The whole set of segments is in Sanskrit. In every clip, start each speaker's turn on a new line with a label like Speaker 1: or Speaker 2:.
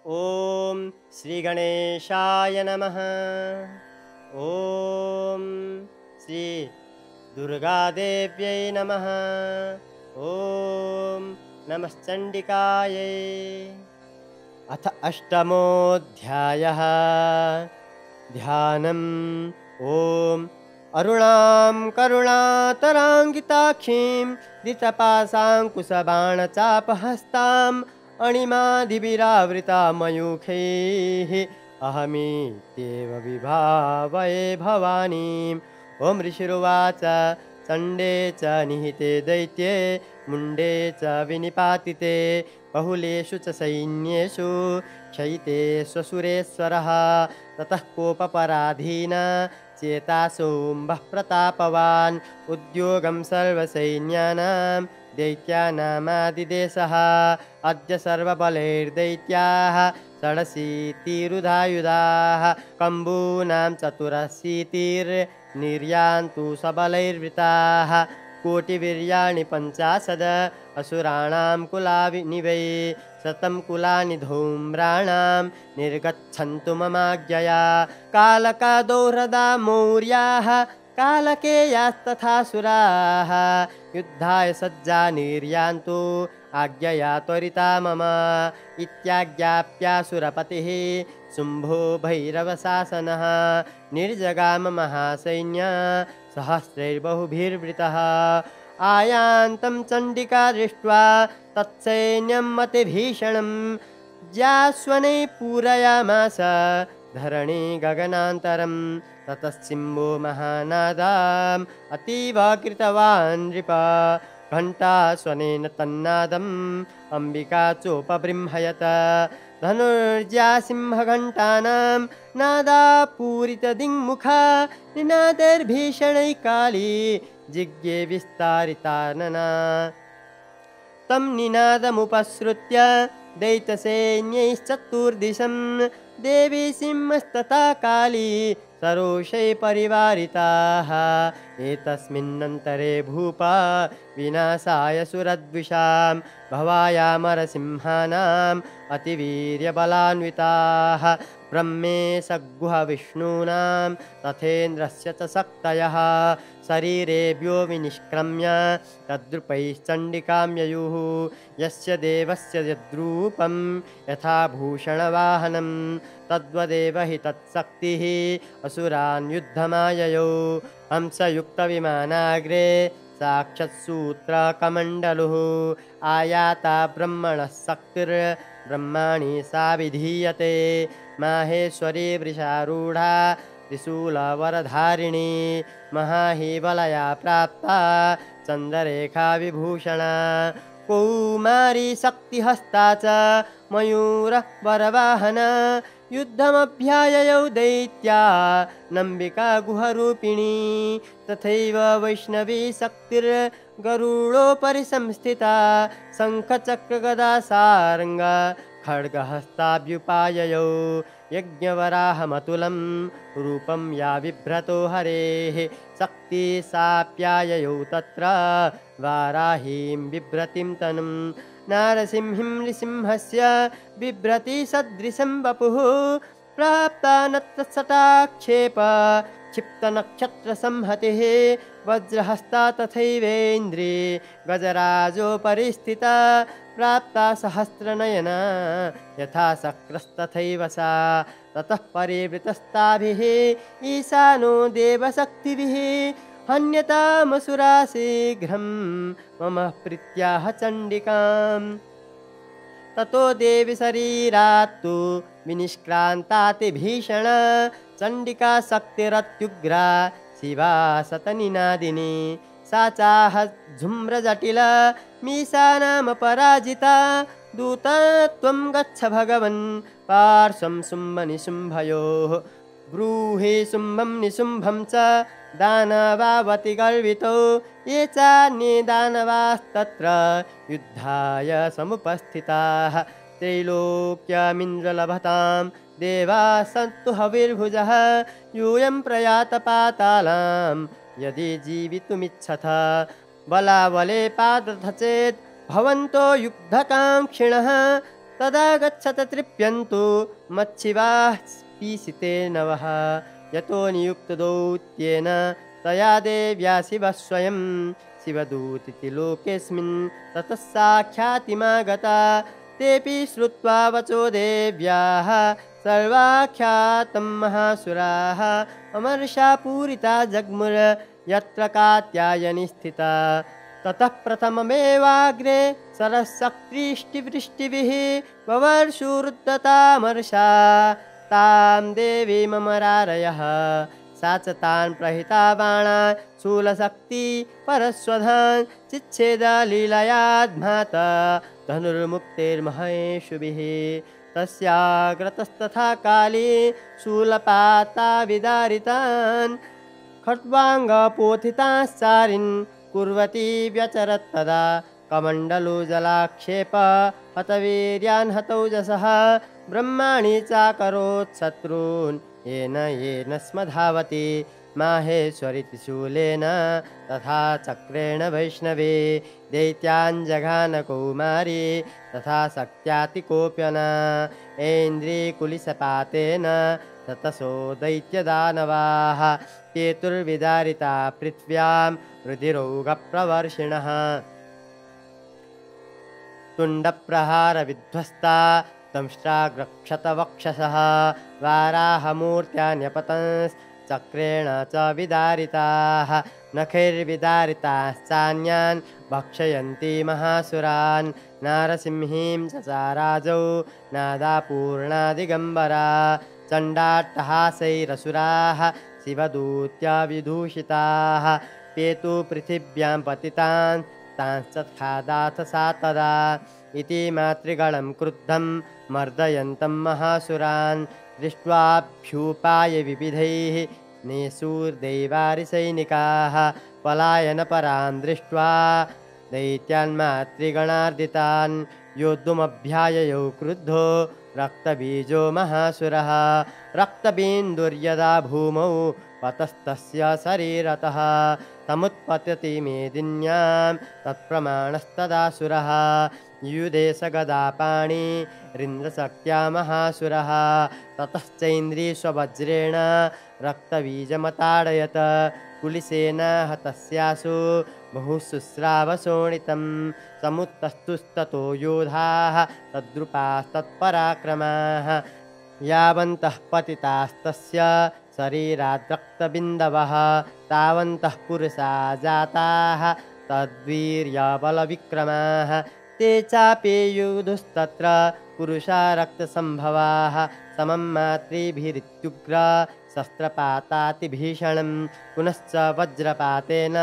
Speaker 1: ॐ श्रीगणेशाय नमः। ॐ श्री दुर्गादेव्यै नमः। ॐ नमश्चण्डिकायै। अथ अष्टमोऽध्यायः। ध्यानम्। ॐ अरुणां करुणातराङ्गिताक्षीं दितपाशाङ्कुशबाणचापहस्ताम् अणिमादिविरावृता मयूखैः अहमित्येव विभावये भवानीम्। ॐ ऋषिरुवाच चण्डे च निहिते दैत्ये मुण्डे च विनिपातिते बहुलेषु च सैन्येषु क्षयिते स्वसुरेश्वरः। ततः कोपपराधीना चेतासोऽम्बः प्रतापवान् उद्योगं सर्वसैन्यानां दैत्यानामादिदेशः। अद्य सर्वबलैर्दैत्याः षडशीतिरुधायुधाः कम्बूनां चतुरशीतिर्निर्यान्तु सबलैर्वृताः कोटिवीर्याणि 50 असुराणां कुलानि वै 100 कुलानि धूम्राणां निर्गच्छन्तु ममाज्ञया। कालकादौह्रदा मौर्याः कालकेयास्तथासुराः युद्धाय सज्जा निर्यान्तु आज्ञया त्वरिता मम इत्याज्ञाप्यासुरपतिः शुम्भो भैरवशासनः निर्जगाम महासैन्य सहस्रैर्बहुभिर्वृतः। आयान्तं चण्डिका दृष्ट्वा तत्सैन्यं अतिभीषणं ज्यास्वने पूरयामास धरणी गगनान्तरं। ततश्चिम्बो महानादाम् अतीव कृतवान् नृप घण्टास्वनेन तन्नादम् अम्बिका चोपबृंहयत धनुर्जा सिंहघण्टानां नादापूरितदिङ्मुखा निनादैर्भीषणैकाली जिज्ञे विस्तारितानना। तं निनादमुपसृत्य दैत्यसैन्यैश्चतुर्दिशं देवी सिंहस्तथा काली सरोषै परिवारिताः। एतस्मिन्नन्तरे भूपा विनाशाय सुरद्विषां भवायामरसिंहानाम् अतिवीर्यबलान्विताः ब्रह्मे सद्गुहविष्णूनां तथेन्द्रस्य च शक्तयः शरीरेभ्यो विनिष्क्रम्य तद्रूपैश्चण्डिकां ययुः। यस्य देवस्य यद्रूपं यथा भूषणवाहनं तद्वदेव हि तत्शक्तिः असुरान् युद्धमाययौ। हंसयुक्तविमानाग्रे साक्षात्सूत्रकमण्डलुः आयाता ब्रह्मणः शक्तिर्ब्रह्माणि सा विधीयते। माहेश्वरी वृषारूढा त्रिशूलवरधारिणी महाहिबलया प्राप्ता चन्द्ररेखा विभूषणा कौमारी शक्तिहस्ता च मयूरः वरवाहना। युद्धमभ्याययौ दैत्या नम्बिका गुहरूपिणी तथैव वैष्णवी शक्तिर्गरुडोपरि संस्थिता शङ्खचक्रगदा सारङ्गा खड्गहस्ताभ्युपाययौ। यज्ञवराहमतुलं रूपं या बिभ्रतो हरेः शक्ति साप्याययौ तत्र वाराहीं बिभ्रतिं तनुं। नारसिंहिं नृसिंहस्य बिभ्रति सदृशं वपुः प्राप्ता नतसटाक्षेप क्षिप्तनक्षत्रसंहतिः वज्रहस्ता तथैवेन्द्री गजराजोपरि स्थिता प्राप्ता सहस्रनयना यथा शक्रस्तथैव सा। ततः परिवृतस्ताभिः ईशानो देवशक्तिभिः हन्यतामसुरा शीघ्रं मम प्रीत्याह चण्डिकाम्। ततो देवी शरीरात्तु विनिष्क्रान्तातिभीषणा चण्डिका शक्तिरत्युग्रा शिवा सतनिनादिनी। सा चाह झुम्रजटिला मीशानामपराजिता दूतत्वं गच्छ भगवन् पार्श्वं शुम्भनिशुम्भयोः। ब्रूहि शुम्भं निशुम्भं च दानवावति गर्वितो ये चान्ये दानवास्तत्र युद्धाय समुपस्थिताः। त्रैलोक्यमिन्द्रलभतां देवाः सन्तु हविर्भुजः यूयं प्रयात पातालां यदि जीवितुमिच्छथ। बलाबले पादथ चेत् भवन्तो युद्धकाङ्क्षिणः तदा गच्छत तृप्यन्तु मच्छिवाः पीसिते नवः यतो नियुक्तदौत्येन तया देव्या शिवः स्वयं शिवदूतिति लोकेऽस्मिन् ततः साख्यातिमागता तेऽपि श्रुत्वा वचो देव्याः सर्वाख्यातं महासुराः अमर्षा पूरिता जग्मुर यत्र कात्यायनी स्थिता ततः प्रथममेवाग्रे सरस्वक्त्रिष्टिवृष्टिभिः ववर्षुरुद्धतामर्षा तां देवीममरारयः सा च तान् प्रहिता बाणा शूलशक्ति परस्वधान् चिच्छेदलीलयाध्माता धनुर्मुक्तेर्महेषुभिः तस्याग्रतस्तथा काली शूलपाता विदारितान् खट्वाङ्गपोथिताश्चारिन् कुर्वती व्यचरत्तदा कमण्डलु जलाक्षेप हतवीर्यान् हतौजसः ब्रह्माणि चाकरोत् शत्रून् येन स्म धावति माहेश्वरि त्रिशूलेन तथा चक्रेण वैष्णवे दैत्यान् जघान कौमारी तथा शक्त्यातिकोप्यना ऐन्द्रिकुलिशपातेन ततसो दैत्यदानवाः केतुर्विदारिता पृथ्व्यां रुधिरौघप्रवर्षिणः तुण्डप्रहारविध्वस्ता दंष्ट्राग्रक्षतवक्षसः वाराहमूर्त्यान्यपतंश्चक्रेण च विदारिताः नखैर्विदारिताश्चान्यान् भक्षयन्ति महासुरान् नारसिंहीं चचाराजौ नादापूर्णादिगम्बरा चण्डाट्टहासैरसुराः शिवदूत्या विदूषिताः पेतु पृथिव्यां पतितान् तांश्च खादाथ सा तदा इति मातृगणं क्रुद्धं मर्दयन्तं महासुरान् दृष्ट्वाभ्युपाय विविधैः नेसूर्दैवारिसैनिकाः पलायनपरान् दृष्ट्वा दैत्यान् मातृगणार्दितान् योद्धुमभ्याययौ क्रुद्धो रक्तबीजो महासुरः रक्तबिन्दुर्यदा भूमौ पतस्तस्य शरीरतः तमुत्पतति मेदिन्यां तत्प्रमाणस्तदासुरः युधेशगदापाणि रिन्द्रशक्त्या महासुरः ततश्चैन्द्रियस्ववज्रेण रक्तबीजमताडयत कुलिसेन हतस्यासु बहुशुश्रावशोणितं समुत्तस्तुस्ततो योधाः तद्रुपास्तत्पराक्रमाः यावन्तः पतितास्तस्य शरीराद्रक्तबिन्दवः तावन्तः पुरुषा जाताः तद्वीर्यबलविक्रमाः ते चापेयुधुस्तत्र पुरुषा रक्तसम्भवाः समं मातृभिरित्युग्र शस्त्रपातातिभीषणं पुनश्च वज्रपातेन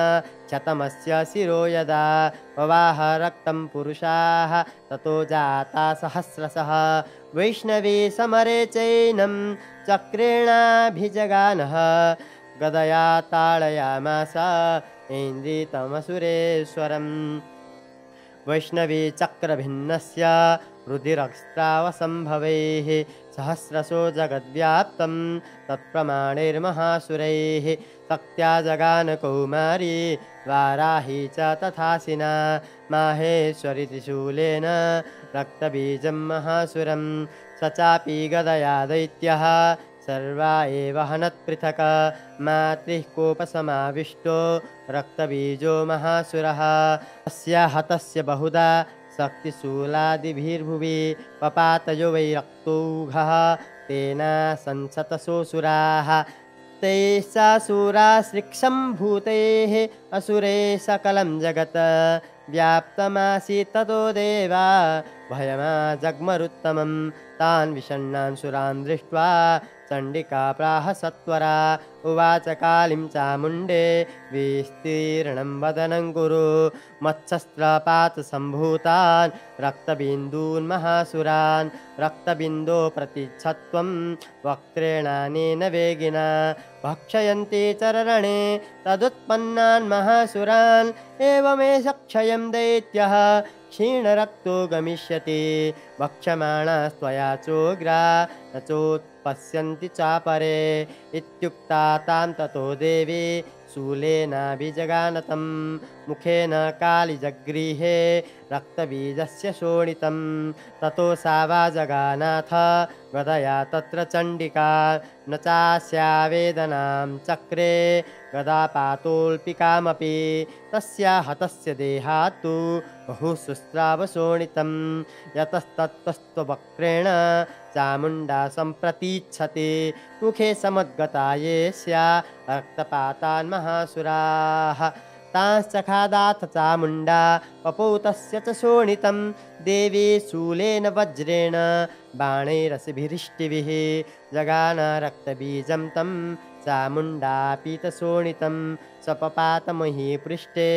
Speaker 1: क्षतमस्य शिरो यदा ववाह रक्तं पुरुषाः ततो जाता सहस्रशः वैष्णवी समरे चैनं चक्रेणाभिजगानः गदया ताडयामास ऐन्द्रितमसुरेश्वरम् वैष्णवी चक्रभिन्नस्य रुधिरस्त्रावसम्भवैः सहस्रशो जगद्व्याप्तं तत्प्रमाणैर्महासुरैः शक्त्या जगान कौमारी वाराही च तथासिना माहेश्वरि त्रिशूलेन रक्तबीजं महासुरं स चापि गदया दैत्यः सर्वा एव हनत्पृथक् मातृः कोपसमाविष्टो रक्तबीजो महासुरः तस्य हतस्य बहुधा शक्तिशूलादिभिर्भुवि पपातयो वै रक्तौघः तेन संसतसोऽसुराः तैस्सासुराश्रिक्षम्भूतैः असुरैः सकलं जगत् व्याप्तमासीत् ततो देवा भयमाजग्मरुत्तमं तान् विषण्णान् सुरान् दृष्ट्वा चण्डिका प्राह सत्वरा उवाच कालीं चामुण्डे विस्तीर्णं वदनं कुरु मत्शस्त्रपातसम्भूतान् रक्तबिन्दून् महासुरान् रक्तबिन्दो प्रतिच्छत्वं वक्त्रेणानेन वेगिना भक्षयन्ति चररणे तदुत्पन्नान् महासुरान् एवमेष क्षयं दैत्यः क्षीणरक्तो गमिष्यति भक्ष्यमाणास्त्वया चोग्रा न चोत्पश्यन्ति चापरे इत्युक्ता तां ततो देवी शूलेनाभिजगानतं मुखेन कालिजगृहे रक्तबीजस्य शोणितं ततो सा वा जगानाथ गदया तत्र चण्डिका न चास्या वेदनां चक्रे गदापातोऽल्पिकामपि तस्या हतस्य देहात् तु बहु शुस्रावशोणितं यतस्तत्त्वस्त्ववक्रेण चामुण्डा सम्प्रतीच्छति मुखे समुद्गता ये स्या रक्तपातान् महासुराः तांश्चखादाथ चामुण्डा पपौ तस्य च शोणितं देवी शूलेन वज्रेण बाणैरसिभिरिष्टिभिः जगान रक्तबीजं तं चामुण्डा पीतशोणितं सपपात महीपृष्ठे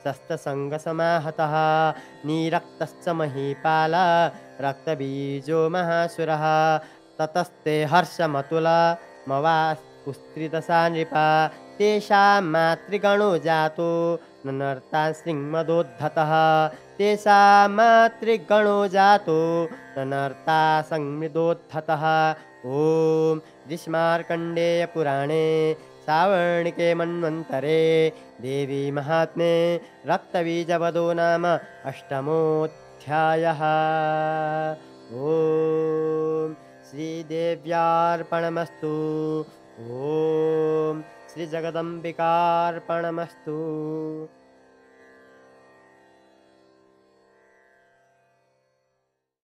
Speaker 1: शस्त्रसङ्गसमाहतः निरक्तश्च महीपाल रक्तबीजो महासुरः ततस्ते हर्षमतुलमवास्तुस्त्रिदशा नृपा तेषां मातृगणो जातो ननर्तान् सिंहमदोद्धतः तेषां मातृगणो जातो ननर्ता संमृदोद्धतः ॐ ग्रीष्मार्कण्डेयपुराणे सावर्णिके मन्वन्तरे देवी महात्म्ये रक्तबीजवधो नाम अष्टमोऽध्यायः। ॐ श्रीदेव्यार्पणमस्तु। ॐ श्रीजगदम्बिकार्पणमस्तु।